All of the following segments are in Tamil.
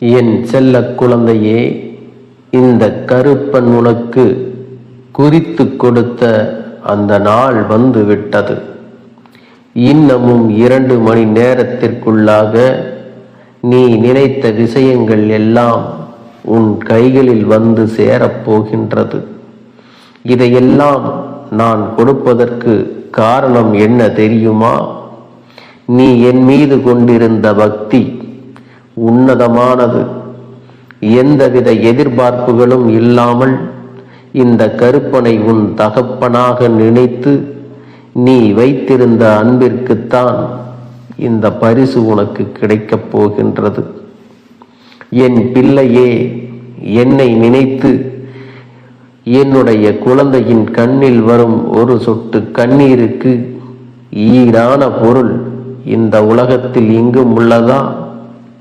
என் செல்ல குழந்தையே, இந்த கருப்பன் உனக்கு குறித்து கொடுத்த அந்த நாள் வந்து விட்டது. இன்னமும் 2 மணி நேரத்திற்குள்ளாக நீ நினைத்த விஷயங்கள் எல்லாம் உன் கைகளில் வந்து சேரப்போகின்றது. இதையெல்லாம் நான் கொடுப்பதற்கு காரணம் என்ன தெரியுமா? நீ என் மீது கொண்டிருந்த பக்தி உன்னதமானது. எந்தவித எதிர்பார்ப்புகளும் இல்லாமல் இந்த கருப்பனை உன் தகப்பனாக நினைத்து நீ வைத்திருந்த அன்பிற்குத்தான் இந்த பரிசு உனக்கு கிடைக்கப் போகின்றது. என் பிள்ளையே, என்னை நினைத்து என்னுடைய குழந்தையின் கண்ணில் வரும் ஒரு சொட்டு கண்ணீருக்கு ஈடான பொருள் இந்த உலகத்தில் எங்கும் உள்ளதா?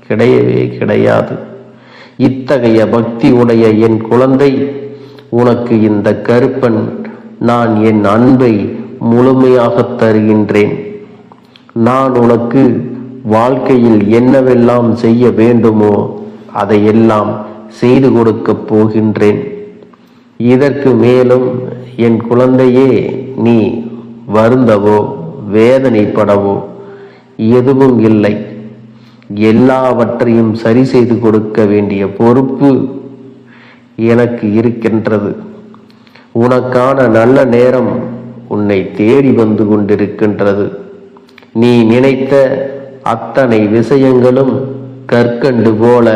கிடையவே கிடையாது. இத்தகைய பக்தி உடைய என் குழந்தை, உனக்கு இந்த கருப்பன் நான் என் அன்பை முழுமையாக தருகின்றேன். நான் உனக்கு வாழ்க்கையில் என்னவெல்லாம் செய்ய வேண்டுமோ அதையெல்லாம் செய்து கொடுக்கப் போகின்றேன். இதற்கு மேலும் என் குழந்தையே, நீ வருந்தவோ வேதனைப்படவோ எதுவும் இல்லை. எல்லாவற்றையும் சரி செய்து கொடுக்க வேண்டிய பொறுப்பு எனக்கு இருக்கின்றது. உனக்கான நல்ல நேரம் உன்னை தேடி வந்து கொண்டிருக்கின்றது. நீ நினைத்த அத்தனை விஷயங்களும் கற்கண்டு போல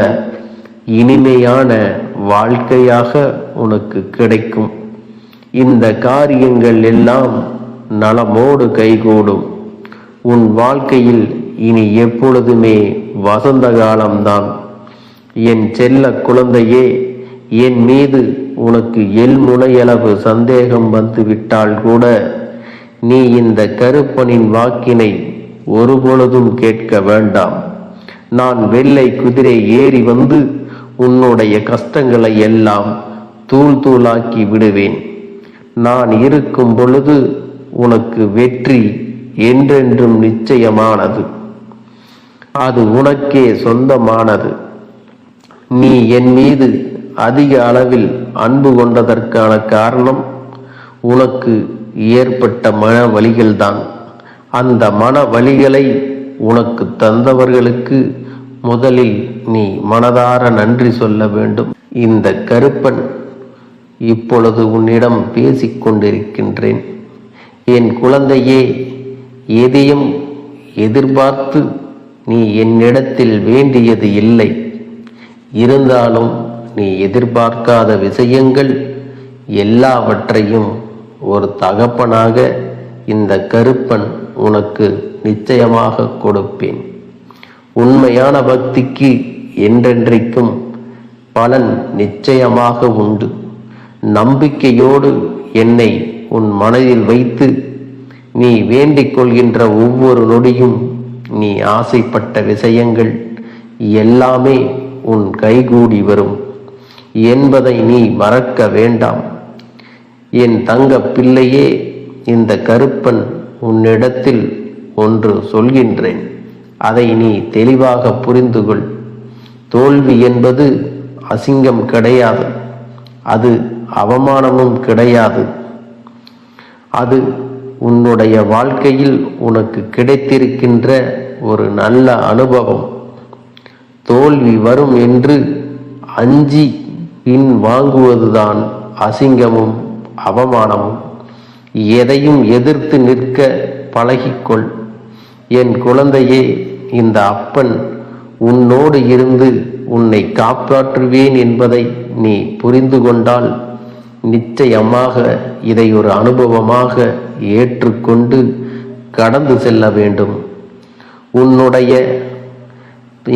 இனிமையான வாழ்க்கையாக உனக்கு கிடைக்கும். இந்த காரியங்கள் எல்லாம் நலமோடு கைகூடும். உன் வாழ்க்கையில் இனி எப்பொழுதுமே வசந்த காலம்தான். என் செல்ல குழந்தையே, என் மீது உனக்கு எள்முனையளவு சந்தேகம் வந்துவிட்டால் கூட நீ இந்த கருப்பனின் வாக்கினை ஒருபொழுதும் கேட்க வேண்டாம். நான் வெள்ளை குதிரை ஏறி வந்து உன்னுடைய கஷ்டங்களை எல்லாம் தூள் தூளாக்கி விடுவேன். நான் இருக்கும் பொழுது உனக்கு வெற்றி என்றென்றும் நிச்சயமானது. அது உனக்கே சொந்தமானது. நீ என் மீது அதிக அளவில் அன்பு கொண்டதற்கான காரணம் உனக்கு ஏற்பட்ட மன வலிகள்தான். அந்த மன வலிகளை உனக்கு தந்தவர்களுக்கு முதலில் நீ மனதார நன்றி சொல்ல வேண்டும். இந்த கருப்பன் இப்பொழுது உன்னிடம் பேசிக்கொண்டிருக்கின்றேன். என் குழந்தையே, எதையும் எதிர்பார்த்து நீ என்னிடத்தில் வேண்டியது இல்லை. இருந்தாலும் நீ எதிர்பார்க்காத விஷயங்கள் எல்லாவற்றையும் ஒரு தகப்பனாக இந்த கருப்பன் உனக்கு நிச்சயமாக கொடுப்பேன். உண்மையான பக்திக்கு என்றென்றைக்கும் பலன் நிச்சயமாக உண்டு. நம்பிக்கையோடு என்னை உன் மனதில் வைத்து நீ வேண்டிக் கொள்கின்ற ஒவ்வொரு நொடியும் நீ ஆசைப்பட்ட விஷயங்கள் எல்லாமே உன் கைகூடி வரும் என்பதை நீ மறக்க வேண்டாம். என் தங்க பிள்ளையே, இந்த கருப்பன் உன்னிடத்தில் ஒன்று சொல்கின்றேன். அதை நீ தெளிவாக புரிந்து கொள். தோல்வி என்பது அசிங்கம் கிடையாது, அது அவமானமும் கிடையாது. அது உன்னுடைய வாழ்க்கையில் உனக்கு கிடைத்திருக்கின்ற ஒரு நல்ல அனுபவம். தோல்வி வரும் என்று அஞ்சி பின் வாங்குவதுதான் அசிங்கமும் அவமானமும். எதையும் எதிர்த்து நிற்க பழகிக்கொள். என் குழந்தையே, இந்த அப்பன் உன்னோடு இருந்து உன்னை காப்பாற்றுவேன் என்பதை நீ புரிந்து கொண்டால் நிச்சயமாக இதை ஒரு அனுபவமாக ஏற்றுக்கொண்டு கடந்து செல்ல வேண்டும். உன்னுடைய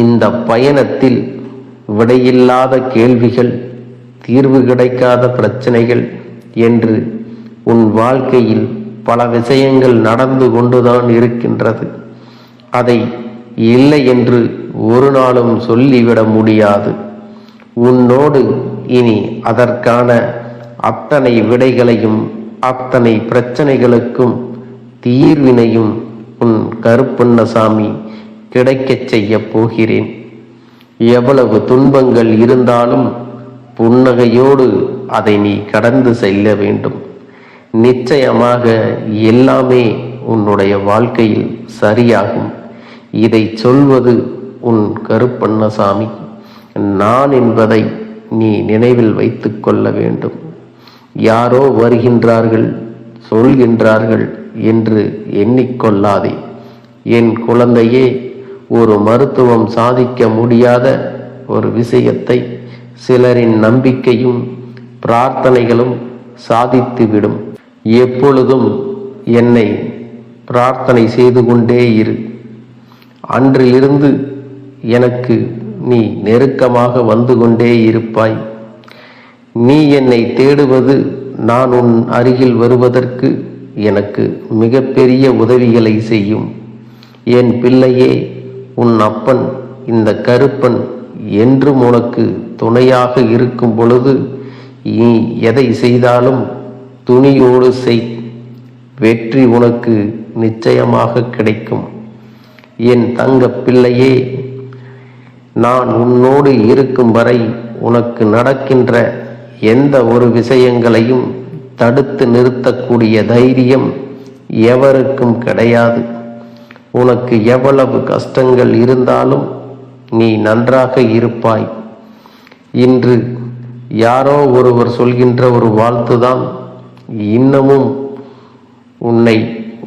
இந்த பயணத்தில் விடையில்லாத கேள்விகள், தீர்வு கிடைக்காத பிரச்சனைகள் என்று உன் வாழ்க்கையில் பல விஷயங்கள் நடந்து கொண்டுதான் இருக்கின்றது. அதை இல்லை என்று ஒரு நாளும் சொல்லிவிட முடியாது. உன்னோடு இனி அதற்கான அத்தனை விடைகளையும் அத்தனை பிரச்சனைகளுக்கும் தீர்வினையும் உன் கருப்பண்ணசாமி கிடைக்கச் செய்ய போகிறேன். எவ்வளவு துன்பங்கள் இருந்தாலும் புன்னகையோடு அதை நீ கடந்து செல்ல வேண்டும். நிச்சயமாக எல்லாமே உன்னுடைய வாழ்க்கையில் சரியாகும். இதை சொல்வது உன் கருப்பண்ணசாமி. நான் என்பதை நீ நினைவில் வைத்து கொள்ள வேண்டும். யாரோ வருகின்றார்கள், சொல்கின்றார்கள் என்று எண்ணிக்கொள்ளாதே. என் குழந்தையே, ஒரு மருத்துவம் சாதிக்க முடியாத ஒரு விஷயத்தை சிலரின் நம்பிக்கையும் பிரார்த்தனைகளும் சாதித்துவிடும். எப்பொழுதும் என்னை பிரார்த்தனை செய்து கொண்டே இரு. அன்றிலிருந்து எனக்கு நீ நெருக்கமாக வந்து கொண்டே இருப்பாய். நீ என்னை தேடுவது நான் உன் அருகில் வருவதற்கு எனக்கு மிகப்பெரிய உதவிகளை செய்யும். என் பிள்ளையே, உன் அப்பன் இந்த கருப்பன் என்றும் உனக்கு துணையாக இருக்கும் பொழுது நீ எதை செய்தாலும் துணியோடு செய். வெற்றி உனக்கு நிச்சயமாக கிடைக்கும். என் தங்க பிள்ளையே, நான் உன்னோடு இருக்கும் வரை உனக்கு நடக்கின்ற எந்த ஒரு விஷயங்களையும் தடுத்து நிறுத்தக்கூடிய தைரியம் எவருக்கும் கிடையாது. உனக்கு எவ்வளவு கஷ்டங்கள் இருந்தாலும் நீ நன்றாக இருப்பாய். இன்று யாரோ ஒருவர் சொல்கின்ற ஒரு வாழ்த்துதான் இன்னமும் உன்னை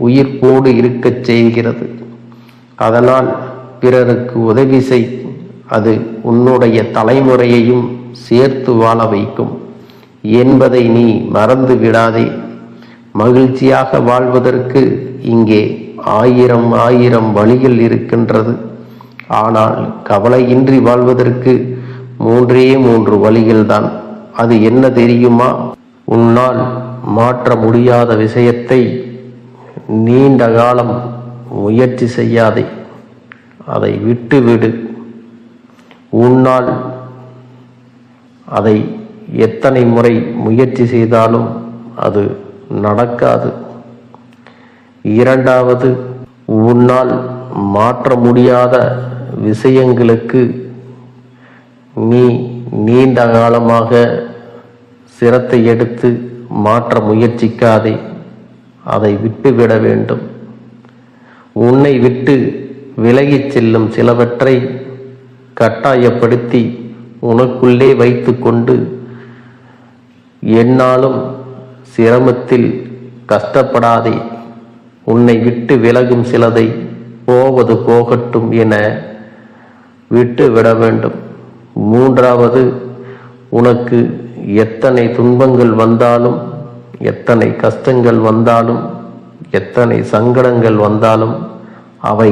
உயிர்ப்போடு இருக்கச் செய்கிறது. அதனால் பிறருக்கு உதவி செய். அது உன்னுடைய தலைமுறையையும் சேர்த்து வாழ வைக்கும் என்பதை நீ மறந்து விடாதே. மகிழ்ச்சியாக வாழ்வதற்கு இங்கே ஆயிரம் ஆயிரம் வழிகள் இருக்கின்றது. ஆனால் கவலையின்றி வாழ்வதற்கு மூன்றே மூன்று வழிகள்தான். அது என்ன தெரியுமா? உன்னால் மாற்ற முடியாத விஷயத்தை நீண்ட காலம் முயற்சி செய்யாதே, அதை விட்டுவிடு. உன்னால் அதை எத்தனை முறை முயற்சி செய்தாலும் அது நடக்காது. இரண்டாவது, உன்னால் மாற்ற முடியாத விஷயங்களுக்கு நீ நீண்ட காலமாக சிரத்தை எடுத்து மாற்ற முயற்சிக்காதே, அதை விட்டுவிட வேண்டும். உன்னை விட்டு விலகிச் செல்லும் சிலவற்றை கட்டாயப்படுத்தி உனக்குள்ளே வைத்து கொண்டு என்னாலும் சிரமத்தில் கஷ்டப்படாதே. உன்னை விட்டு விலகும் சிலதை போவது போகட்டும் என விட்டு விட வேண்டும். மூன்றாவது, உனக்கு எத்தனை துன்பங்கள் வந்தாலும், எத்தனை கஷ்டங்கள் வந்தாலும், எத்தனை சங்கடங்கள் வந்தாலும் அவை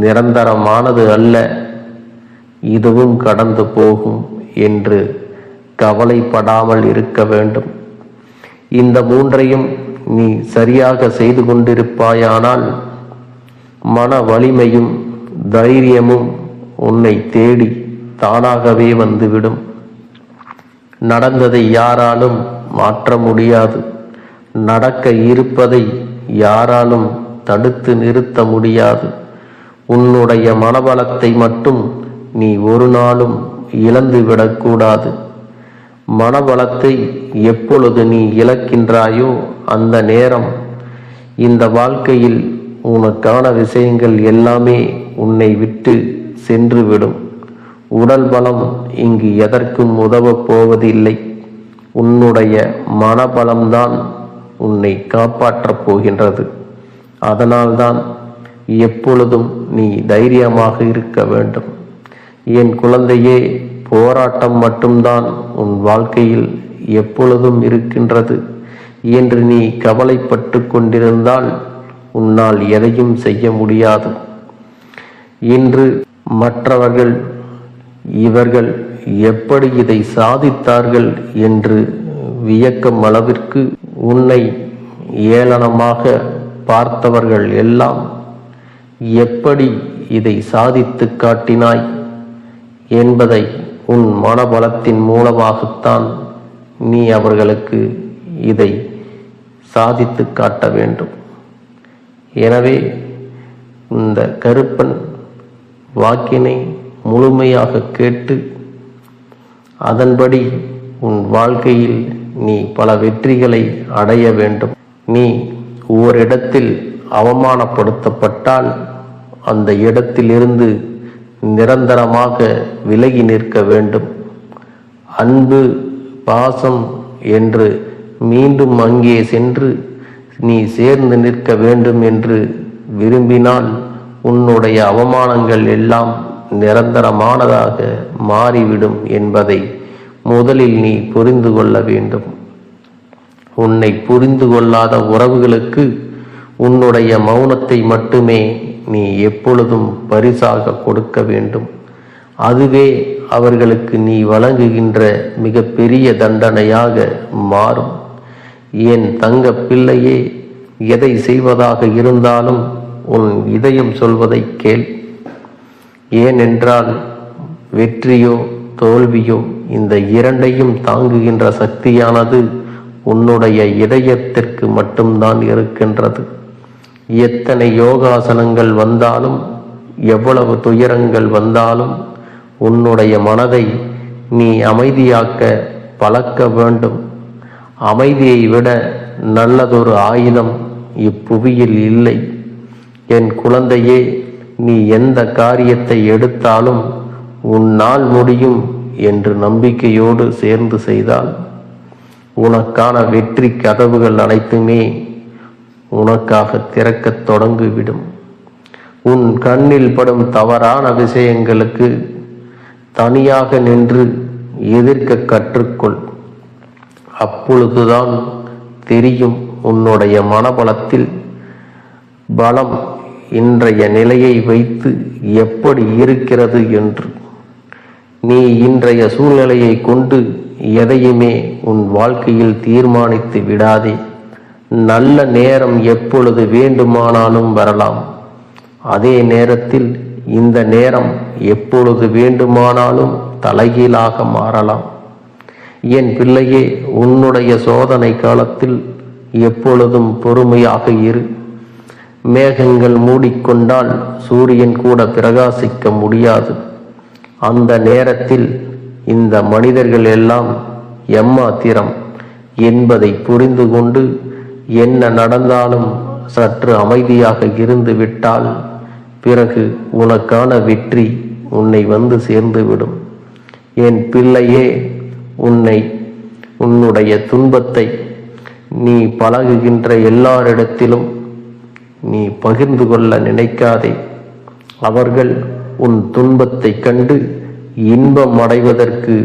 நிரந்தரமானது அல்ல, இதுவும் கடந்து போகும் என்று கவலைப்படாமல் இருக்க வேண்டும். இந்த மூன்றையும் நீ சரியாக செய்து கொண்டிருப்பாயானால் மன வலிமையும் தைரியமும் உன்னை தேடி தானாகவே வந்துவிடும். நடந்ததை யாராலும் மாற்ற முடியாது. நடக்க இருப்பதை யாராலும் தடுத்து நிறுத்த முடியாது. உன்னுடைய மனபலத்தை மட்டும் நீ ஒரு நாளும் இழந்துவிடக்கூடாது. மனபலத்தை எப்பொழுது நீ இழக்கின்றாயோ அந்த நேரம் இந்த வாழ்க்கையில் உனக்கான விஷயங்கள் எல்லாமே உன்னை விட்டு சென்றுவிடும். உடல் பலம் இங்கு எதற்கும் உதவப் போவதில்லை. உன்னுடைய மனபலம்தான் உன்னை காப்பாற்றப் போகின்றது. அதனால்தான் எப்பொழுதும் நீ தைரியமாக இருக்க வேண்டும். என் குழந்தையே, போராட்டம் மட்டும்தான் உன் வாழ்க்கையில் எப்பொழுதும் இருக்கின்றது என்று நீ கவலைப்பட்டு கொண்டிருந்தால் உன்னால் எதையும் செய்ய முடியாது. இன்று மற்றவர்கள் இவர்கள் எப்படி இதை சாதித்தார்கள் என்று வியக்கும் அளவிற்கு உன்னை ஏளனமாக பார்த்தவர்கள் எல்லாம் எப்படி இதை சாதித்து காட்டினாய் என்பதை உன் மனபலத்தின் மூலமாகத்தான் நீ அவர்களுக்கு இதை சாதித்து காட்ட வேண்டும். எனவே இந்த கருப்பன் வாக்கினை முழுமையாக கேட்டு அதன்படி உன் வாழ்க்கையில் நீ பல வெற்றிகளை அடைய வேண்டும். நீ ஓரிடத்தில் அவமானப்படுத்தப்பட்டால் அந்த இடத்திலிருந்து நிரந்தரமாக விலகி நிற்க வேண்டும். அன்பு, பாசம் என்று மீண்டும் அங்கே சென்று நீ சேர்ந்து நிற்க வேண்டும் என்று விரும்பினால் உன்னுடைய அவமானங்கள் எல்லாம் நிரந்தரமானதாக மாறிவிடும் என்பதை முதலில் நீ புரிந்து கொள்ள வேண்டும். உன்னை புரிந்து கொள்ளாத உறவுகளுக்கு உன்னுடைய மௌனத்தை மட்டுமே நீ எப்பொழுதும் பரிசாக கொடுக்க வேண்டும். அதுவே அவர்களுக்கு நீ வழங்குகின்ற மிக பெரிய தண்டனையாக மாறும். என் தங்க பிள்ளையே, எதை செய்வதாக இருந்தாலும் உன் இதயம் சொல்வதை கேள். ஏனென்றால் வெற்றியோ தோல்வியோ இந்த இரண்டையும் தாங்குகின்ற சக்தியானது உன்னுடைய இதயத்திற்கு மட்டும்தான் இருக்கின்றது. எத்தனை யோகாசனங்கள் வந்தாலும், எவ்வளவு துயரங்கள் வந்தாலும் உன்னுடைய மனதை நீ அமைதியாக்க பழக்க வேண்டும். அமைதியை விட நல்லதொரு ஆயுதம் இப்புவியில் இல்லை. என் குழந்தையே, நீ எந்த காரியத்தை எடுத்தாலும் உன்னால் முடியும் என்று நம்பிக்கையோடு சேர்ந்து செய்தால் உனக்கான வெற்றி கதவுகள் அனைத்துமே உனக்காக திறக்கத் தொடங்கிவிடும். உன் கண்ணில் படும் தவறான விஷயங்களுக்கு தனியாக நின்று எதிர்க்க கற்றுக்கொள். அப்பொழுதுதான் தெரியும் உன்னுடைய மனபலத்தில் பலம் இன்றைய நிலையை வைத்து எப்படி இருக்கிறது என்று. நீ இன்றைய சூழ்நிலையை கொண்டு எதையுமே உன் வாழ்க்கையில் தீர்மானித்து விடாதே. நல்ல நேரம் எப்பொழுது வேண்டுமானாலும் வரலாம். அதே நேரத்தில் இந்த நேரம் எப்பொழுது வேண்டுமானாலும் தலைகீழாக மாறலாம். என் பிள்ளையே, உன்னுடைய சோதனை காலத்தில் எப்பொழுதும் பொறுமையாக இரு. மேகங்கள் மூடிக்கொண்டால் சூரியன் கூட பிரகாசிக்க முடியாது. அந்த நேரத்தில் இந்த மனிதர்கள் எல்லாம் எம்மாத்திரம் என்பதை புரிந்து கொண்டு என்ன நடந்தாலும் சற்று அமைதியாக இருந்து விட்டால் பிறகு உனக்கான வெற்றி உன்னை வந்து சேர்ந்துவிடும். என் பிள்ளையே, உன்னுடைய துன்பத்தை நீ பழகுகின்ற எல்லாரிடத்திலும் நீ பகிர்ந்து கொள்ள நினைக்காதே. அவர்கள் உன் துன்பத்தை கண்டு இன்பம் அடைவதற்கு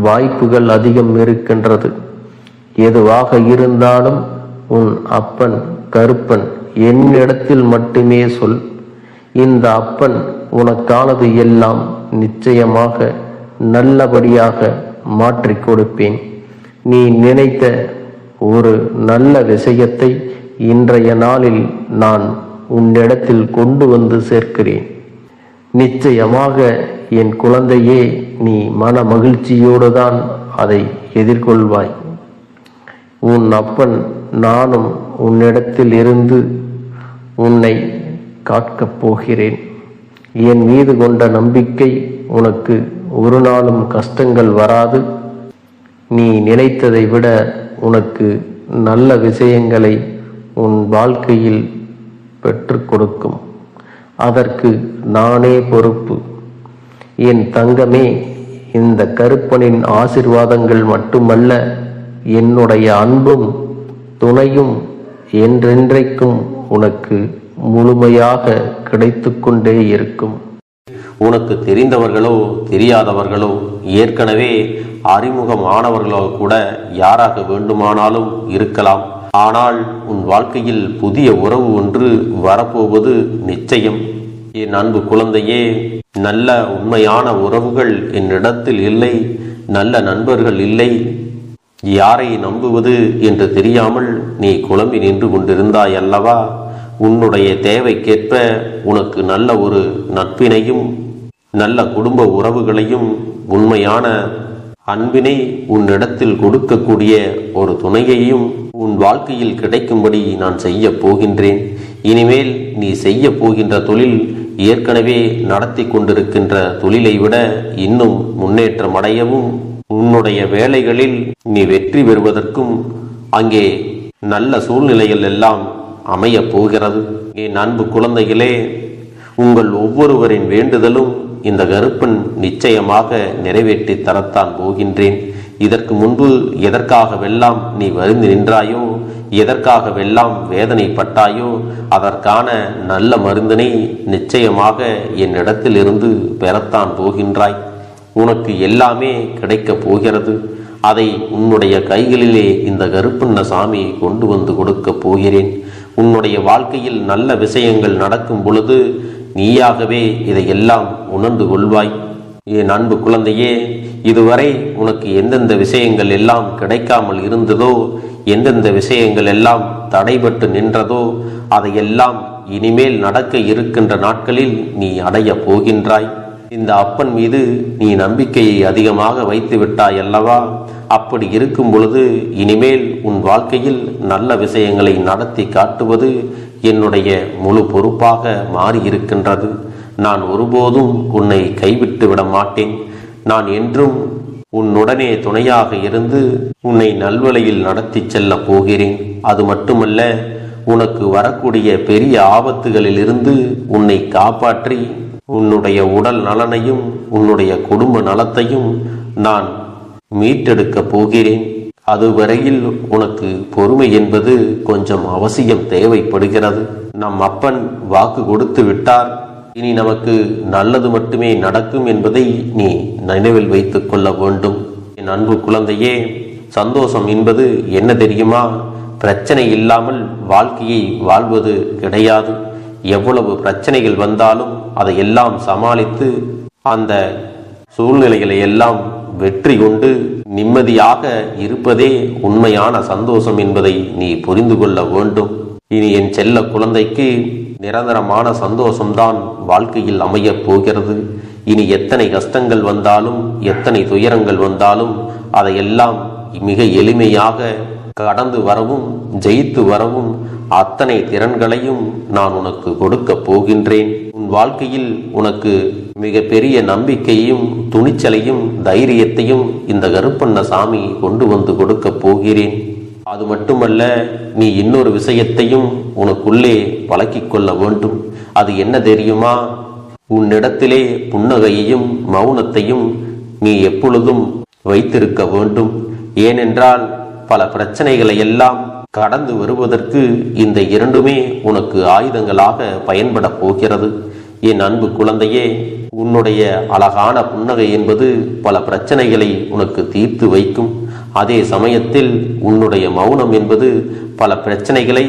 வாய்ப்புகள் அதிகம் இருக்கின்றது. எதுவாக இருந்தாலும் உன் அப்பன் கருப்பன் என்னிடத்தில் மட்டுமே சொல். இந்த அப்பன் உனக்கானது எல்லாம் நிச்சயமாக நல்லபடியாக மாற்றிக் கொடுப்பேன். நீ நினைத்த ஒரு நல்ல விஷயத்தை இன்றைய நாளில் நான் உன்னிடத்தில் கொண்டு வந்து சேர்க்கிறேன். நிச்சயமாக என் குழந்தையே, நீ மன மகிழ்ச்சியோடு தான் அதை எதிர்கொள்வாய். உன் அப்பன் நானும் உன்னிடத்தில் இருந்து உன்னை காக்கப் போகிறேன். என் மீது கொண்ட நம்பிக்கை உனக்கு ஒரு நாளும் கஷ்டங்கள் வராது. நீ நினைத்ததை விட உனக்கு நல்ல விஷயங்களை உன் வாழ்க்கையில் பெற்றுக் கொடுக்கும். அதற்கு நானே பொறுப்பு. என் தங்கமே, இந்த கருப்பனின் ஆசீர்வாதங்கள் மட்டுமல்ல, என்னுடைய அன்பும் துணையும் என்றென்றைக்கும் உனக்கு முழுமையாக கிடைத்து கொண்டே இருக்கும். உனக்கு தெரிந்தவர்களோ தெரியாதவர்களோ ஏற்கனவே அறிமுகமானவர்களோ கூட யாராக வேண்டுமானாலும் இருக்கலாம். ஆனால் உன் வாழ்க்கையில் புதிய உறவு ஒன்று வரப்போவது நிச்சயம். என் அன்பு குழந்தையே, நல்ல உண்மையான உறவுகள் என்னிடத்தில் இல்லை, நல்ல நண்பர்கள் இல்லை. யாரை நம்புவது என்று தெரியாமல் நீ குழம்பி நின்று கொண்டிருந்தாய் அல்லவா? உன்னுடைய தேவைக்கேற்ப உனக்கு நல்ல ஒரு நட்பினையும் நல்ல குடும்ப உறவுகளையும் உண்மையான அன்பினை உன்னிடத்தில் கொடுக்கக்கூடிய ஒரு துணையையும் உன் வாழ்க்கையில் கிடைக்கும்படி நான் செய்ய போகின்றேன். இனிமேல் நீ செய்ய போகின்ற தொழில் ஏற்கனவே நடத்தி கொண்டிருக்கின்ற தொழிலை விட இன்னும் முன்னேற்றம் அடையவும், உன்னுடைய வேலைகளில் நீ வெற்றி பெறுவதற்கும் அங்கே நல்ல சூழ்நிலைகள் எல்லாம் அமையப் போகிறது. என் அன்பு குழந்தைகளே, உங்கள் ஒவ்வொருவரின் வேண்டுதலும் இந்த கருப்பன் நிச்சயமாக நிறைவேற்றி தரத்தான் போகின்றேன். இதற்கு முன்பு எதற்காகவெல்லாம் நீ வருந்தி நின்றாயோ, எதற்காகவெல்லாம் வேதனைப்பட்டாயோ, அதற்கான நல்ல மருந்தினை நிச்சயமாக என்னிடத்திலிருந்து பெறத்தான் போகின்றாய். உனக்கு எல்லாமே கிடைக்கப் போகிறது. அதை உன்னுடைய கைகளிலே இந்த கருப்பண்ண சாமி கொண்டு வந்து கொடுக்கப் போகிறேன். உன்னுடைய வாழ்க்கையில் நல்ல விஷயங்கள் நடக்கும் பொழுது நீயாகவே இதையெல்லாம் உணர்ந்து கொள்வாய். என் அன்பு குழந்தையே, இதுவரை உனக்கு எந்தெந்த விஷயங்கள் எல்லாம் கிடைக்காமல் இருந்ததோ, எந்தெந்த விஷயங்கள் எல்லாம் தடைபட்டு நின்றதோ, அதையெல்லாம் இனிமேல் நடக்க இருக்கின்ற நாட்களில் நீ அடைய போகின்றாய். இந்த அப்பன் மீது நீ நம்பிக்கையை அதிகமாக வைத்து விட்டாய் அல்லவா? அப்படி இருக்கும் பொழுது இனிமேல் உன் வாழ்க்கையில் நல்ல விஷயங்களை நடத்தி காட்டுவது என்னுடைய முழு பொறுப்பாக மாறியிருக்கின்றது. நான் ஒருபோதும் உன்னை கைவிட்டு விட மாட்டேன். நான் என்றும் உன்னுடனே துணையாக இருந்து உன்னை நல்வழியில் நடத்தி செல்ல போகிறேன். அது மட்டுமல்ல, உனக்கு வரக்கூடிய பெரிய ஆபத்துகளிலிருந்து உன்னை காப்பாற்றி உன்னுடைய உடல் நலனையும் உன்னுடைய குடும்ப நலத்தையும் நான் மீட்டெடுக்கப் போகிறேன். அதுவரையில் உனக்கு பொறுமை என்பது கொஞ்சம் அவசியம் தேவைப்படுகிறது. நம் அப்பன் வாக்கு கொடுத்து விட்டார். இனி நமக்கு நல்லது மட்டுமே நடக்கும் என்பதை நீ நினைவில் வைத்துக் கொள்ள வேண்டும். என் அன்பு குழந்தையே, சந்தோஷம் என்பது என்ன தெரியுமா? பிரச்சனை இல்லாமல் வாழ்க்கையை வாழ்வது கிடையாது. எவ்வளவு பிரச்சனைகள் வந்தாலும் அதையெல்லாம் சமாளித்து அந்த சூழ்நிலைகளை எல்லாம் வெற்றி கொண்டு நிம்மதியாக இருப்பதே உண்மையான சந்தோஷம் என்பதை நீ புரிந்து கொள்ள வேண்டும். இனி என் செல்ல குழந்தைக்கு நிரந்தரமான சந்தோஷம்தான் வாழ்க்கையில் அமையப் போகிறது. இனி எத்தனை கஷ்டங்கள் வந்தாலும், எத்தனை துயரங்கள் வந்தாலும் அதையெல்லாம் மிக எளிமையாக கடந்து வரவும், ஜெயித்து வரவும் அத்தனை திறன்களையும் நான் உனக்கு கொடுக்க போகின்றேன். உன் வாழ்க்கையில் உனக்கு மிக பெரிய நம்பிக்கையும் துணிச்சலையும் தைரியத்தையும் இந்த கருப்பண்ண சாமி கொண்டு வந்து கொடுக்க போகிறேன். அது மட்டுமல்ல, நீ இன்னொரு விஷயத்தையும் உனக்குள்ளே பழக்கிக் கொள்ள வேண்டும். அது என்ன தெரியுமா? உன்னிடத்திலே புன்னகையையும் மௌனத்தையும் நீ எப்பொழுதும் வைத்திருக்க வேண்டும். ஏனென்றால் பல பிரச்சனைகளை எல்லாம் கடந்து வருவதற்கு இந்த இரண்டுமே உனக்கு ஆயுதங்களாக பயன்பட போகிறது. என் அன்பு குழந்தையே, உன்னுடைய அழகான புன்னகை என்பது பல பிரச்சனைகளை உனக்கு தீர்த்து வைக்கும். அதே சமயத்தில் உன்னுடைய மௌனம் என்பது பல பிரச்சனைகளை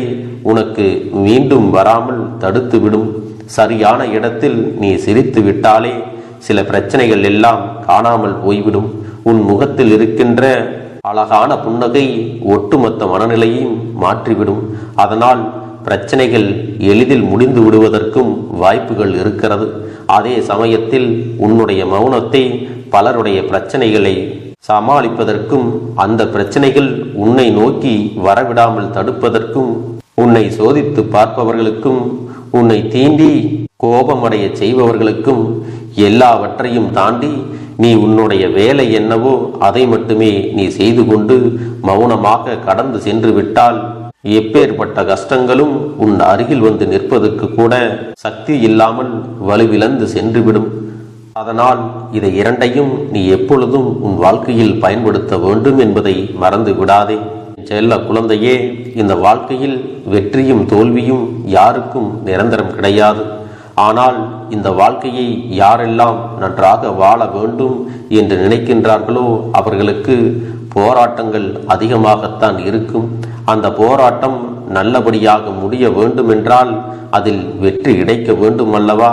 உனக்கு மீண்டும் வராமல் தடுத்து விடும். சரியான இடத்தில் நீ சிரித்து விட்டாலே சில பிரச்சனைகள் எல்லாம் காணாமல் போய்விடும். உன் முகத்தில் இருக்கின்ற அழகான புன்னகை ஒட்டுமொத்த மனநிலையையும் மாற்றிவிடும். அதனால் பிரச்சனைகள் எளிதில் முடிந்து விடுவதற்கும் வாய்ப்புகள் இருக்கிறது. அதே சமயத்தில் உன்னுடைய மௌனத்தை பலருடைய பிரச்சனைகளை சமாளிப்பதற்கும், அந்த பிரச்சனைகள் உன்னை நோக்கி வரவிடாமல் தடுப்பதற்கும், உன்னை சோதித்து பார்ப்பவர்களுக்கும், உன்னை தீண்டி கோபமடைய செய்பவர்களுக்கும் எல்லாவற்றையும் தாண்டி நீ உன்னுடைய வேலை என்னவோ அதை மட்டுமே நீ செய்து கொண்டு மௌனமாக கடந்து சென்று விட்டால் எப்பேற்பட்ட கஷ்டங்களும் உன் அருகில் வந்து நிற்பதற்கு கூட சக்தி இல்லாமல் வலுவிழந்து சென்றுவிடும். அதனால் இதை இரண்டையும் நீ எப்பொழுதும் உன் வாழ்க்கையில் பயன்படுத்த வேண்டும் என்பதை மறந்து விடாதே. செல்ல குழந்தையே, இந்த வாழ்க்கையில் வெற்றியும் தோல்வியும் யாருக்கும் நிரந்தரம் கிடையாது. ஆனால் இந்த வாழ்க்கையை யாரெல்லாம் நன்றாக வாழ வேண்டும் என்று நினைக்கின்றார்களோ அவர்களுக்கு போராட்டங்கள் அதிகமாகத்தான் இருக்கும். அந்த போராட்டம் நல்லபடியாக முடிய வேண்டுமென்றால் அதில் வெற்றி கிடைக்க வேண்டும் அல்லவா?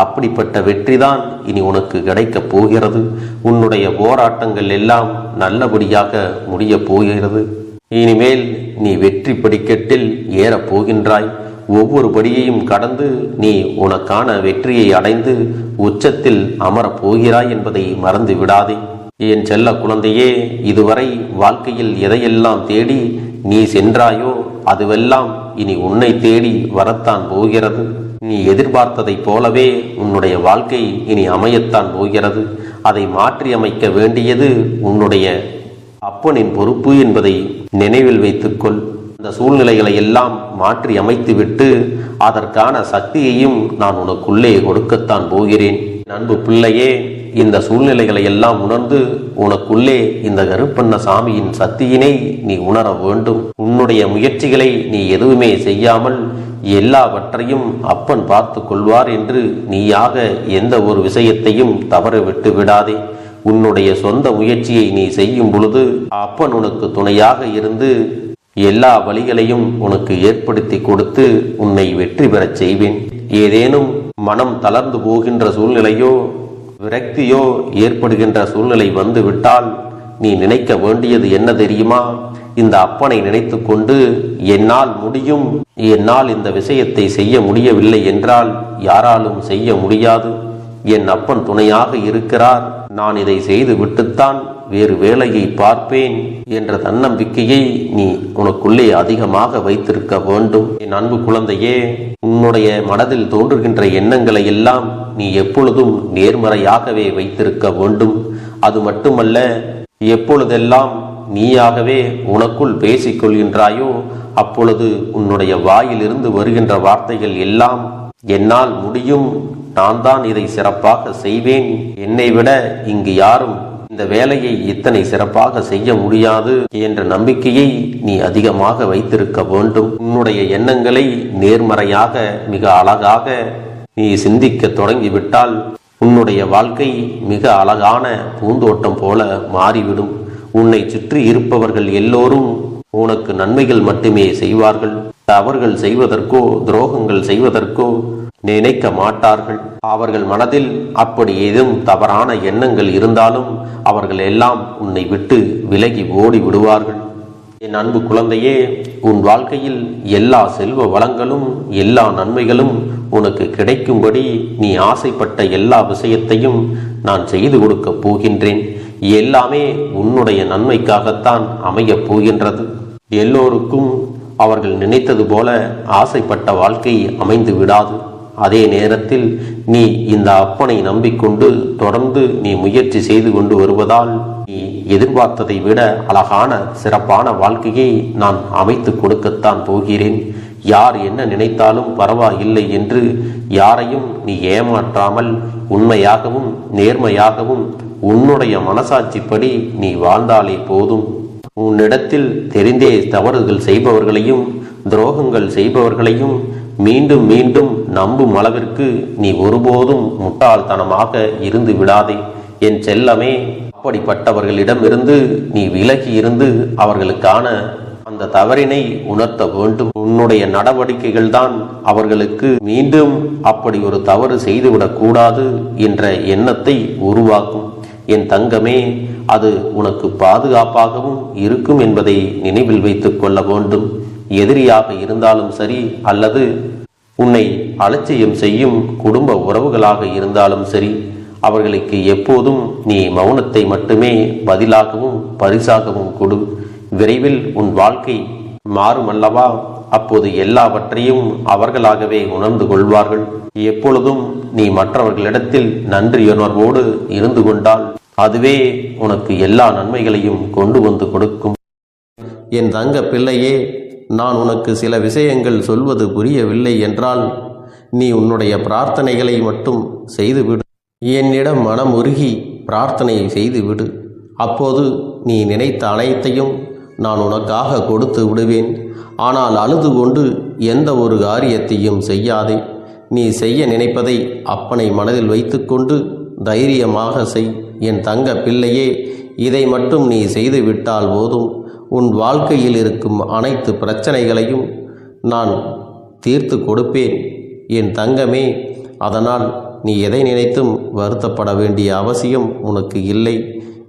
அப்படிப்பட்ட வெற்றிதான் இனி உனக்கு கிடைக்கப் போகிறது. உன்னுடைய போராட்டங்கள் எல்லாம் நல்லபடியாக முடிய போகிறது. இனிமேல் நீ வெற்றி படிக்கட்டில் ஏறப் போகின்றாய். ஒவ்வொரு படியையும் கடந்து நீ உனக்கான வெற்றியை அடைந்து உச்சத்தில் அமரப் போகிறாய் என்பதை மறந்து விடாதே. என் செல்ல குழந்தையே, இதுவரை வாழ்க்கையில் எதையெல்லாம் தேடி நீ சென்றாயோ அதுவெல்லாம் இனி உன்னை தேடி வரத்தான் போகிறது. நீ எதிர்பார்த்ததைப் போலவே உன்னுடைய வாழ்க்கை இனி அமையத்தான் போகிறது. அதை மாற்றி அமைக்க வேண்டியது உன்னுடைய அப்பனின் பொறுப்பு என்பதை நினைவில் வைத்துக்கொள். அந்த சூழ்நிலைகளை எல்லாம் மாற்றி அமைத்துவிட்டு அதற்கான சக்தியையும் நான் உனக்குள்ளே கொடுக்கத்தான் போகிறேன். அன்பு பிள்ளையே, இந்த சூழ்நிலைகளை எல்லாம் உணர்ந்து உனக்குள்ளே இந்த கருப்பண்ண சாமியின் சக்தியினை நீ உணர வேண்டும். உன்னுடைய முயற்சிகளை நீ எதுவுமே செய்யாமல் எல்லாவற்றையும் அப்பன் பார்த்து கொள்வார் என்று நீயாக எந்த ஒரு விஷயத்தையும் தவற விட்டு விடாதே. உன்னுடைய சொந்த முயற்சியை நீ செய்யும் பொழுது அப்பன் உனக்கு துணையாக இருந்து எல்லா வழிகளையும் உனக்கு ஏற்படுத்தி கொடுத்து உன்னை வெற்றி பெறச் செய்வேன். ஏதேனும் மனம் தளர்ந்து போகின்ற சூழ்நிலையோ விரக்தியோ ஏற்படுகின்ற சூழ்நிலை வந்து விட்டால் நீ நினைக்க வேண்டியது என்ன தெரியுமா? இந்த அப்பனை நினைத்து கொண்டு என்னால் முடியும், என்னால் இந்த விஷயத்தை செய்ய முடியவில்லை என்றால் யாராலும் செய்ய முடியாது, என் அப்பன் துணையாக இருக்கிறார், நான் இதை செய்து விட்டுத்தான் வேறு வேலையை பார்ப்பேன் என்ற தன்னம்பிக்கையை நீ உனக்குள்ளே அதிகமாக வைத்திருக்க வேண்டும். என் அன்பு குழந்தையே, உன்னுடைய மனதில் தோன்றுகின்ற எண்ணங்களை எல்லாம் நீ எப்பொழுதும் நேர்மறையாகவே வைத்திருக்க வேண்டும். அது மட்டுமல்ல, எப்பொழுதெல்லாம் நீயாகவே உனக்குள் பேசிக் கொள்கின்றாயோ அப்பொழுது உன்னுடைய வாயிலிருந்து வருகின்ற வார்த்தைகள் எல்லாம் என்னால் முடியும், நான் தான் இதை சிறப்பாக செய்வேன், என்னை விட இங்கு யாரும் இந்த வேலையை இத்தனை சிறப்பாக செய்ய முடியாது என்ற நம்பிக்கையை நீ அதிகமாக வைத்திருக்க வேண்டும். உன்னுடைய எண்ணங்களை நேர்மறையாக மிக அழகாக நீ சிந்திக்க தொடங்கிவிட்டால் உன்னுடைய வாழ்க்கை மிக அழகான பூந்தோட்டம் போல மாறிவிடும். உன்னை சுற்றி இருப்பவர்கள் எல்லோரும் உனக்கு நன்மைகள் மட்டுமே செய்வார்கள். தவறுகள் செய்வதற்கோ துரோகங்கள் செய்வதற்கோ நினைக்க மாட்டார்கள். அவர்கள் மனதில் அப்படி ஏதும் தவறான எண்ணங்கள் இருந்தாலும் அவர்கள் எல்லாம் உன்னை விட்டு விலகி ஓடி விடுவார்கள். என் அன்பு குழந்தையே, உன் வாழ்க்கையில் எல்லா செல்வ வளங்களும் எல்லா நன்மைகளும் உனக்கு கிடைக்கும்படி நீ ஆசைப்பட்ட எல்லா விஷயத்தையும் நான் செய்து கொடுக்கப் போகின்றேன். எல்லாமே உன்னுடைய நன்மைக்காகத்தான் அமையப் போகின்றது. எல்லோருக்கும் அவர்கள் நினைத்தது போல ஆசைப்பட்ட வாழ்க்கை அமைந்து விடாது. அதே நேரத்தில் நீ இந்த அப்பனை நம்பிக்கொண்டு தொடர்ந்து நீ முயற்சி செய்து கொண்டு வருவதால் நீ எதிர்பார்த்ததை விட அழகான சிறப்பான வாழ்க்கையை நான் அமைத்து கொடுக்கத்தான் போகிறேன். யார் என்ன நினைத்தாலும் பரவாயில்லை என்று யாரையும் நீ ஏமாற்றாமல் உண்மையாகவும் நேர்மையாகவும் உன்னுடைய மனசாட்சிப்படி நீ வாழ்ந்தாலே போதும். உன்னிடத்தில் தெரிந்தே தவறுகள் செய்பவர்களையும் துரோகங்கள் செய்பவர்களையும் மீண்டும் மீண்டும் நம்பும் அளவிற்கு நீ ஒருபோதும் முட்டாள்தனமாக இருந்து விடாதே. என் செல்லமே, அப்படிப்பட்டவர்களிடமிருந்து நீ விலகி இருந்து அவர்களுக்கான அந்த தவறினை உணர்த்த வேண்டும். உன்னுடைய நடவடிக்கைகள் தான் அவர்களுக்கு மீண்டும் அப்படி ஒரு தவறு செய்துவிடக் கூடாது என்ற எண்ணத்தை உருவாக்கும். என் தங்கமே, அது உனக்கு பாதுகாப்பாகவும் இருக்கும் என்பதை நினைவில் வைத்துக் கொள்ள வேண்டும். எதிரியாக இருந்தாலும் சரி அல்லது உன்னை அலட்சியம் செய்யும் குடும்ப உறவுகளாக இருந்தாலும் சரி, அவர்களுக்கு எப்போதும் நீ மௌனத்தை மட்டுமே பதிலாகவும் பரிசாகவும் கொடு. விரைவில் உன் வாழ்க்கை மாறுமல்லவா? அப்போது எல்லாவற்றையும் அவர்களாகவே உணர்ந்து கொள்வார்கள். எப்பொழுதும் நீ மற்றவர்களிடத்தில் நன்றியுணர்வோடு இருந்து கொண்டால் அதுவே உனக்கு எல்லா நன்மைகளையும் கொண்டு வந்து கொடுக்கும். என் தங்க பிள்ளையே, நான் உனக்கு சில விஷயங்கள் சொல்வது புரியவில்லை என்றால் நீ உன்னுடைய பிரார்த்தனைகளை மட்டும் செய்துவிடு. என்னிடம் மனம் உருகி பிரார்த்தனையை செய்துவிடு. அப்போது நீ நினைத்த அனைத்தையும் நான் உனக்காக கொடுத்து விடுவேன். ஆனால் அழுது கொண்டு எந்த ஒரு காரியத்தையும் செய்யாதே. நீ செய்ய நினைப்பதை அப்பனை மனதில் வைத்துக்கொண்டு தைரியமாக செய். என் தங்க பிள்ளையே, இதை மட்டும் நீ செய்துவிட்டால் போதும். உன் வாழ்க்கையில் இருக்கும் அனைத்து பிரச்சனைகளையும் நான் தீர்த்து கொடுப்பேன் என் தங்கமே. அதனால் நீ எதை நினைத்தும் வருத்தப்பட வேண்டிய அவசியம் உனக்கு இல்லை.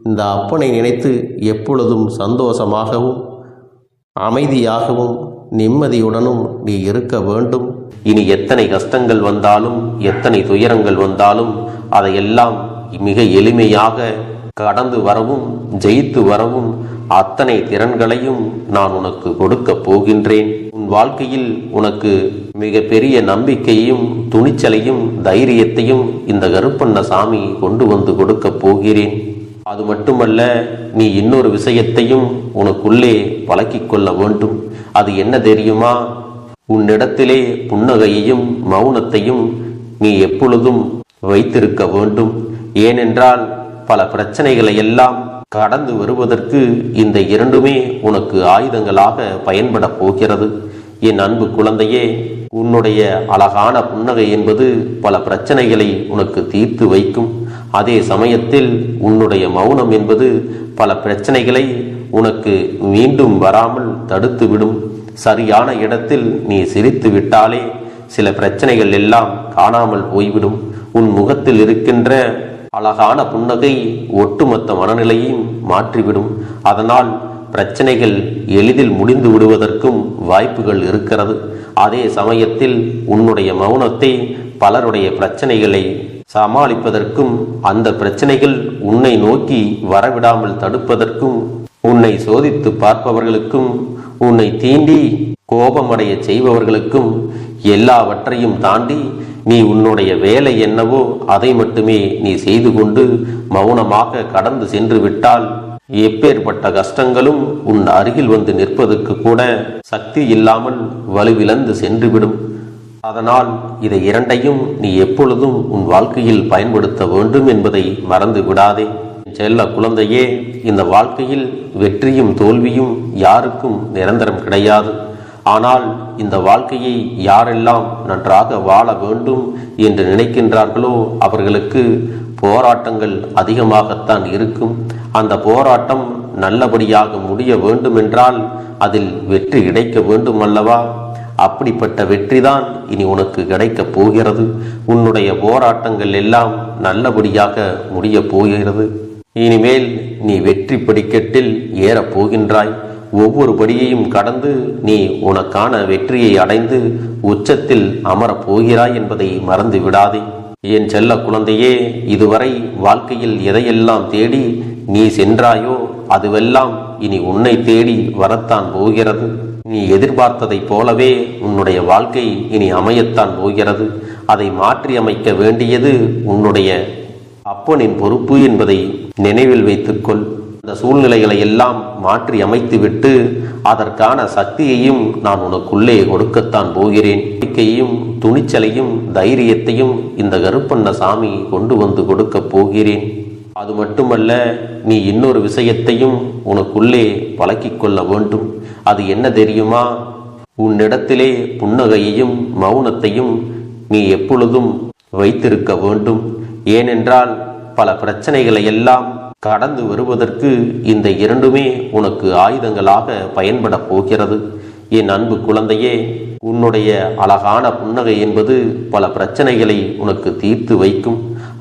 இந்த அப்பனை நினைத்து எப்பொழுதும் சந்தோஷமாகவும் அமைதியாகவும் நிம்மதியுடனும் நீ இருக்க வேண்டும். இனி எத்தனை கஷ்டங்கள் வந்தாலும் எத்தனை துயரங்கள் வந்தாலும் அதையெல்லாம் மிக எளிமையாக கடந்து வரவும் ஜெயித்து வரவும் அத்தனை திறன்களையும் நான் உனக்கு கொடுக்க போகின்றேன். உன் வாழ்க்கையில் உனக்கு மிக பெரிய நம்பிக்கையும் துணிச்சலையும் தைரியத்தையும் இந்த கருப்பண்ணசாமி கொண்டு வந்து கொடுக்க போகிறேன். அது மட்டுமல்ல, நீ இன்னொரு விஷயத்தையும் உனக்குள்ளே பழக்கிக் கொள்ள வேண்டும். அது என்ன தெரியுமா? உன்னிடத்திலே புன்னகையையும் மௌனத்தையும் நீ எப்பொழுதும் வைத்திருக்க வேண்டும். ஏனென்றால் பல பிரச்சனைகளை எல்லாம் கடந்து வருவதற்கு இந்த இரண்டுமே உனக்கு ஆயுதங்களாக பயன்பட போகிறது. என் அன்பு குழந்தையே, உன்னுடைய அழகான புன்னகை என்பது பல பிரச்சனைகளை உனக்கு தீர்த்து வைக்கும். அதே சமயத்தில் உன்னுடைய மௌனம் என்பது பல பிரச்சனைகளை உனக்கு மீண்டும் வராமல் தடுத்துவிடும். சரியான இடத்தில் நீ சிரித்து விட்டாலே சில பிரச்சனைகள் எல்லாம் காணாமல் போய்விடும். உன் முகத்தில் இருக்கின்ற அழகான புன்னகை ஒட்டுமொத்த மனநிலையும் மாற்றிவிடும். அதனால் பிரச்சனைகள் எளிதில் முடிந்து விடுவதற்கும் வாய்ப்புகள் இருக்கிறது. அதே சமயத்தில் உன்னுடைய மௌனத்தை பலருடைய பிரச்சனைகளை சமாளிப்பதற்கும் அந்த பிரச்சனைகள் உன்னை நோக்கி வரவிடாமல் தடுப்பதற்கும் உன்னை சோதித்து பார்ப்பவர்களுக்கும் உன்னை தீண்டி கோபமடைய செய்பவர்களுக்கும் எல்லாவற்றையும் தாண்டி நீ உன்னுடைய வேலை என்னவோ அதை மட்டுமே நீ செய்து கொண்டு மௌனமாக கடந்து சென்று விட்டால் எப்பேற்பட்ட கஷ்டங்களும் உன் அருகில் வந்து நிற்பதற்கு கூட சக்தி இல்லாமல் வலுவிழந்து சென்றுவிடும். அதனால் இதை இரண்டையும் நீ எப்பொழுதும் உன் வாழ்க்கையில் பயன்படுத்த வேண்டும் என்பதை மறந்து விடாதே. செல்ல குழந்தையே, இந்த வாழ்க்கையில் வெற்றியும் தோல்வியும் யாருக்கும் நிரந்தரம் கிடையாது. ஆனால் இந்த வாழ்க்கையை யாரெல்லாம் நன்றாக வாழ வேண்டும் என்று நினைக்கின்றார்களோ அவர்களுக்கு போராட்டங்கள் அதிகமாகத்தான் இருக்கும். அந்த போராட்டம் நல்லபடியாக முடிய வேண்டுமென்றால் அதில் வெற்றி கிடைக்க வேண்டும் அல்லவா? அப்படிப்பட்ட வெற்றிதான் இனி உனக்கு கிடைக்கப் போகிறது. உன்னுடைய போராட்டங்கள் எல்லாம் நல்லபடியாக முடிய போகிறது. இனிமேல் நீ வெற்றி படிக்கட்டில் ஏறப் போகின்றாய். ஒவ்வொரு படியையும் கடந்து நீ உனக்கான வெற்றியை அடைந்து உச்சத்தில் அமரப் போகிறாய் என்பதை மறந்து விடாதே. என் செல்ல குழந்தையே, இதுவரை வாழ்க்கையில் எதையெல்லாம் தேடி நீ சென்றாயோ அதுவெல்லாம் இனி உன்னை தேடி வரத்தான் போகிறது. நீ எதிர்பார்த்ததைப் போலவே உன்னுடைய வாழ்க்கை இனி அமையத்தான் போகிறது. அதை மாற்றி அமைக்க வேண்டியது உன்னுடைய அப்பனின் பொறுப்பு என்பதை நினைவில் வைத்துக்கொள். அந்த சூழ்நிலைகளை எல்லாம் மாற்றி அமைத்துவிட்டு அதற்கான சக்தியையும் நான் உனக்குள்ளே கொடுக்கத்தான் போகிறேன். நம்பிக்கையையும் துணிச்சலையும் தைரியத்தையும் இந்த கருப்பண்ணசாமி கொண்டு வந்து கொடுக்க போகிறேன். அது மட்டுமல்ல, நீ இன்னொரு விஷயத்தையும் உனக்குள்ளே பழக்கிக் கொள்ள வேண்டும். அது என்ன தெரியுமா? உன்னிடத்திலே புன்னகையையும் மௌனத்தையும் நீ எப்பொழுதும் வைத்திருக்க வேண்டும். ஏனென்றால் பல பிரச்சனைகளை எல்லாம் கடந்து வருவதற்கு இந்த இரண்டுமே உனக்கு ஆயுதங்களாக பயன்பட போகிறது. என் அன்பு குழந்தையே, உன்னுடைய அழகான புன்னகை என்பது பல பிரச்சனைகளை உனக்கு தீர்த்து வைக்கும்.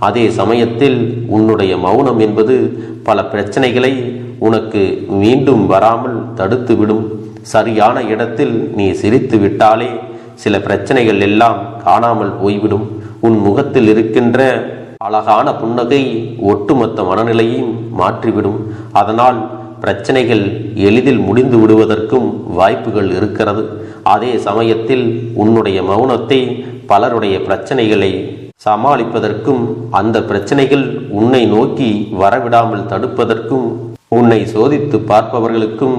அதே சமயத்தில் உன்னுடைய மௌனம் என்பது பல பிரச்சனைகளை உனக்கு மீண்டும் வராமல் தடுத்துவிடும். சரியான இடத்தில் நீ சிரித்து விட்டாலே சில பிரச்சனைகள் எல்லாம் காணாமல் போய்விடும். உன் முகத்தில் இருக்கின்ற அழகான புன்னகை ஒட்டுமொத்த மனநிலையும் மாற்றிவிடும். அதனால் பிரச்சனைகள் எளிதில் முடிந்து விடுவதற்கும் வாய்ப்புகள் இருக்கிறது. அதே சமயத்தில் உன்னுடைய மௌனத்தை பலருடைய பிரச்சனைகளை சமாளிப்பதற்கும் அந்த பிரச்சனைகள் உன்னை நோக்கி வரவிடாமல் தடுப்பதற்கும் உன்னை சோதித்து பார்ப்பவர்களுக்கும்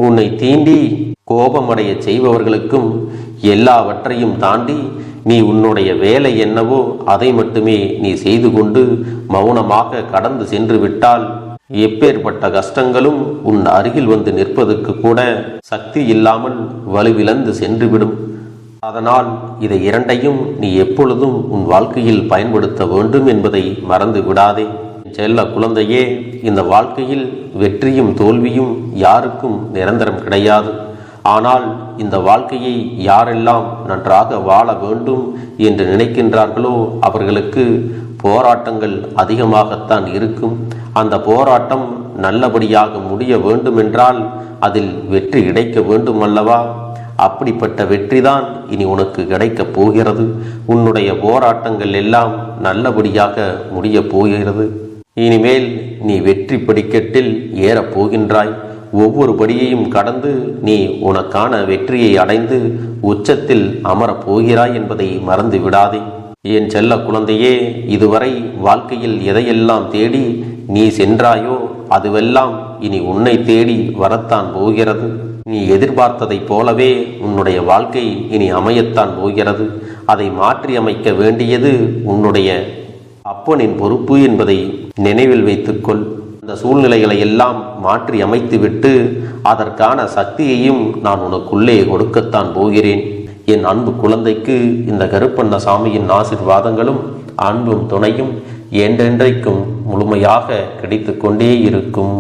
உன்னை தீண்டி கோபமடைய செய்பவர்களுக்கும் எல்லாவற்றையும் தாண்டி நீ உன்னுடைய வேலை என்னவோ அதை மட்டுமே நீ செய்து கொண்டு மௌனமாக கடந்து சென்று விட்டால் எப்பேற்பட்ட கஷ்டங்களும் உன் அருகில் வந்து நிற்பதற்கு கூட சக்தி இல்லாமல் வலுவிழந்து சென்றுவிடும். அதனால் இதை இரண்டையும் நீ எப்பொழுதும் உன் வாழ்க்கையில் பயன்படுத்த வேண்டும் என்பதை மறந்து விடாதே. செல்ல குழந்தையே, இந்த வாழ்க்கையில் வெற்றியும் தோல்வியும் யாருக்கும் நிரந்தரம் கிடையாது. ஆனால் இந்த வாழ்க்கையை யாரெல்லாம் நன்றாக வாழ வேண்டும் என்று நினைக்கின்றார்களோ அவர்களுக்கு போராட்டங்கள் அதிகமாகத்தான் இருக்கும். அந்த போராட்டம் நல்லபடியாக முடிய வேண்டுமென்றால் அதில் வெற்றி கிடைக்க வேண்டும் அல்லவா? அப்படிப்பட்ட வெற்றிதான் இனி உனக்கு கிடைக்கப் போகிறது. உன்னுடைய போராட்டங்கள் எல்லாம் நல்லபடியாக முடிய போகிறது. இனிமேல் நீ வெற்றி படிக்கட்டில் ஏறப் போகின்றாய். ஒவ்வொரு படியையும் கடந்து நீ உனக்கான வெற்றியை அடைந்து உச்சத்தில் அமரப் போகிறாய் என்பதை மறந்து விடாதே. என் செல்ல குழந்தையே, இதுவரை வாழ்க்கையில் எதையெல்லாம் தேடி நீ சென்றாயோ அதுவெல்லாம் இனி உன்னை தேடி வரத்தான் போகிறது. நீ எதிர்பார்த்ததைப் போலவே உன்னுடைய வாழ்க்கை இனி அமையத்தான் போகிறது. அதை மாற்றி அமைக்க வேண்டியது உன்னுடைய அப்பனின் பொறுப்பு என்பதை நினைவில் வைத்துக்கொள். அந்த சூழ்நிலைகளை எல்லாம் மாற்றி அமைத்துவிட்டு அதற்கான சக்தியையும் நான் உனக்குள்ளே கொடுக்கத்தான் போகிறேன். என் அன்பு குழந்தைக்கு இந்த கருப்பண்ணசாமியின் ஆசீர்வாதங்களும் அன்பும் துணையும் என்றென்றைக்கும் முழுமையாக கிடைத்து கொண்டே இருக்கும்.